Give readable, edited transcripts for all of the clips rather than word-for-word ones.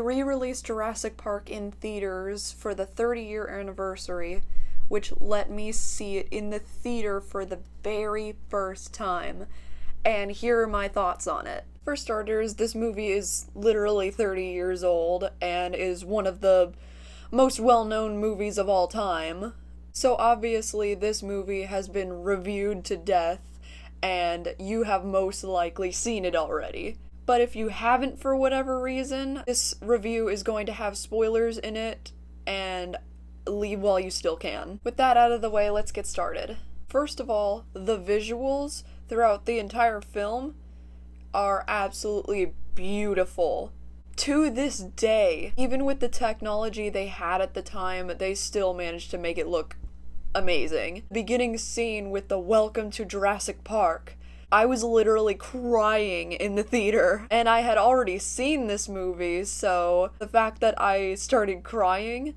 re-released Jurassic Park in theaters for the 30-year anniversary, which let me see it in the theater for the very first time. And here are my thoughts on it. For starters, this movie is literally 30 years old and is one of the most well-known movies of all time. So obviously this movie has been reviewed to death, and you have most likely seen it already. But if you haven't for whatever reason, this review is going to have spoilers in it, and leave while you still can. With that out of the way, let's get started. First of all, the visuals throughout the entire film are absolutely beautiful. To this day, even with the technology they had at the time, they still managed to make it look amazing. Beginning scene with the "Welcome to Jurassic Park." I was literally crying in the theater, and I had already seen this movie, so the fact that I started crying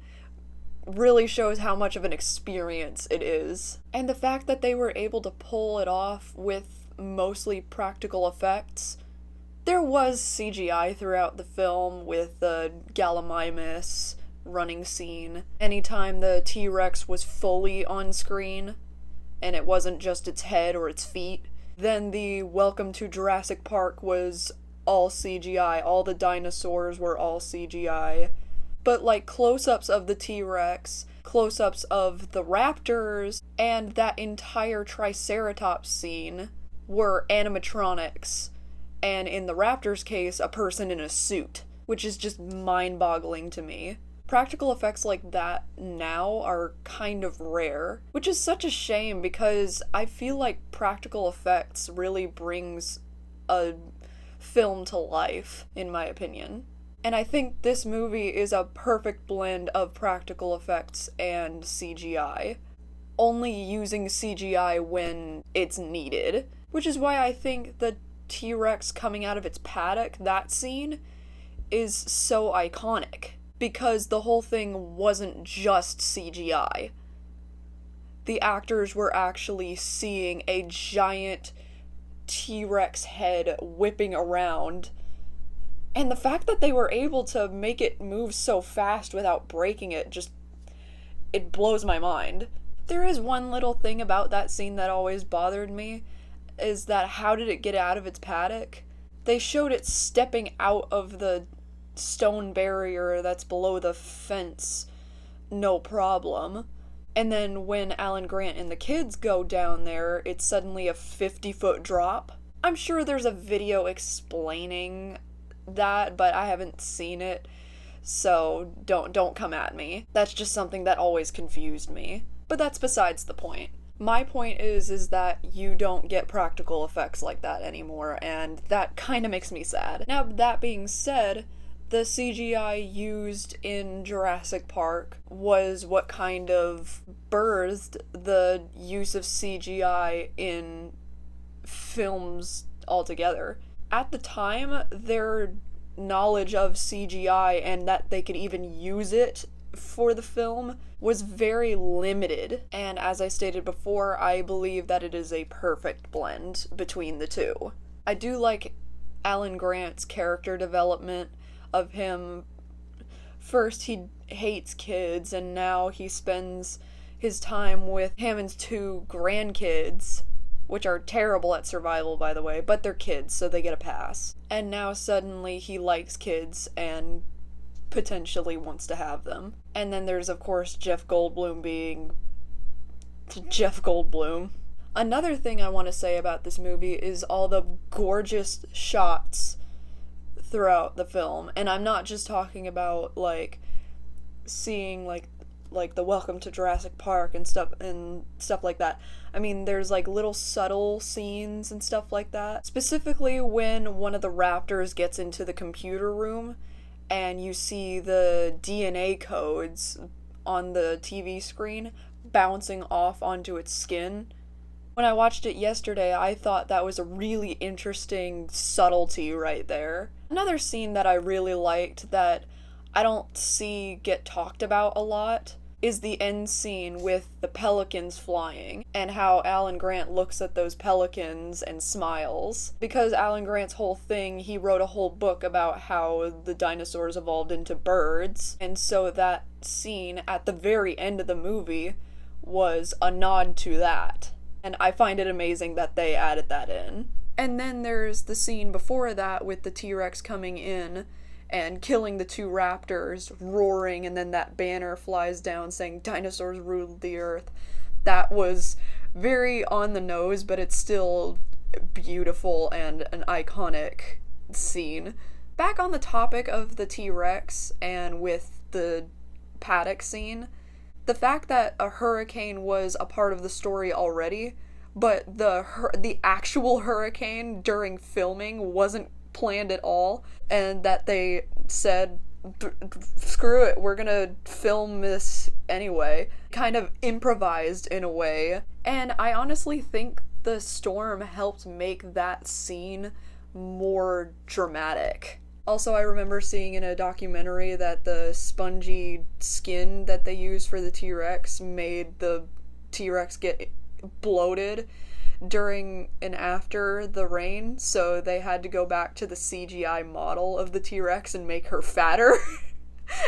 really shows how much of an experience it is. And the fact that they were able to pull it off with mostly practical effects. There was CGI throughout the film with the Gallimimus running scene. Anytime the T-Rex was fully on screen, and it wasn't just its head or its feet. Then the "Welcome to Jurassic Park" was all CGI. All the dinosaurs were all CGI. But like close-ups of the T-Rex, close-ups of the raptors, and that entire Triceratops scene were animatronics. And in the raptor's case, a person in a suit, which is just mind-boggling to me. Practical effects like that now are kind of rare, which is such a shame because I feel like practical effects really brings a film to life, in my opinion. And I think this movie is a perfect blend of practical effects and CGI, only using CGI when it's needed, which is why I think the T-Rex coming out of its paddock, that scene, is so iconic. Because the whole thing wasn't just CGI. The actors were actually seeing a giant T-Rex head whipping around. And the fact that they were able to make it move so fast without breaking it it blows my mind. There is one little thing about that scene that always bothered me, is that how did it get out of its paddock? They showed it stepping out of the stone barrier that's below the fence, no problem. And then when Alan Grant and the kids go down there, it's suddenly a 50-foot drop. I'm sure there's a video explaining that, but I haven't seen it, so don't come at me. That's just something that always confused me. But that's besides the point. My point is that you don't get practical effects like that anymore, and that kind of makes me sad. Now, that being said, the CGI used in Jurassic Park was what kind of birthed the use of CGI in films altogether. At the time, their knowledge of CGI and that they could even use it for the film was very limited, and as I stated before, I believe that it is a perfect blend between the two. I do like Alan Grant's character development of him. First he hates kids, and now he spends his time with Hammond's two grandkids, which are terrible at survival, by the way, but they're kids, so they get a pass. And now suddenly he likes kids and potentially wants to have them. And then there's, of course, Jeff Goldblum being Jeff Goldblum. Another thing I want to say about this movie is all the gorgeous shots throughout the film, and I'm not just talking about seeing like the "Welcome to Jurassic Park" and stuff like that. I mean, there's little subtle scenes and stuff like that. Specifically when one of the raptors gets into the computer room and you see the DNA codes on the TV screen bouncing off onto its skin. When I watched it yesterday, I thought that was a really interesting subtlety right there. Another scene that I really liked that I don't see get talked about a lot is the end scene with the pelicans flying, and how Alan Grant looks at those pelicans and smiles. Because Alan Grant's whole thing, he wrote a whole book about how the dinosaurs evolved into birds, and so that scene at the very end of the movie was a nod to that. And I find it amazing that they added that in. And then there's the scene before that with the T-Rex coming in and killing the two raptors, roaring, and then that banner flies down saying dinosaurs ruled the earth. That was very on the nose, but it's still beautiful and an iconic scene. Back on the topic of the T-Rex and with the paddock scene, the fact that a hurricane was a part of the story already, but the actual hurricane during filming wasn't planned at all, and that they said, screw it, we're gonna film this anyway, kind of improvised in a way. And I honestly think the storm helped make that scene more dramatic. Also, I remember seeing in a documentary that the spongy skin that they used for the T-Rex made the T-Rex get bloated during and after the rain, so they had to go back to the CGI model of the T-Rex and make her fatter.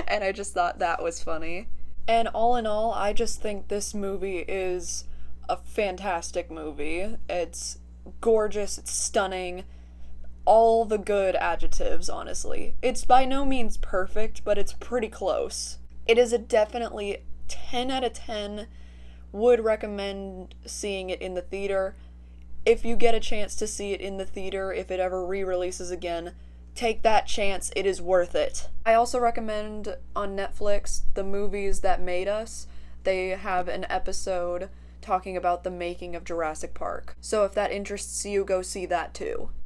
And I just thought that was funny. And all in all, I just think this movie is a fantastic movie. It's gorgeous, it's stunning, all the good adjectives, honestly. It's by no means perfect, but it's pretty close. It is a definitely 10 out of 10. Would recommend seeing it in the theater. If you get a chance to see it in the theater, if it ever re-releases again, take that chance, it is worth it. I also recommend on Netflix, The Movies That Made Us. They have an episode talking about the making of Jurassic Park. So if that interests you, go see that too.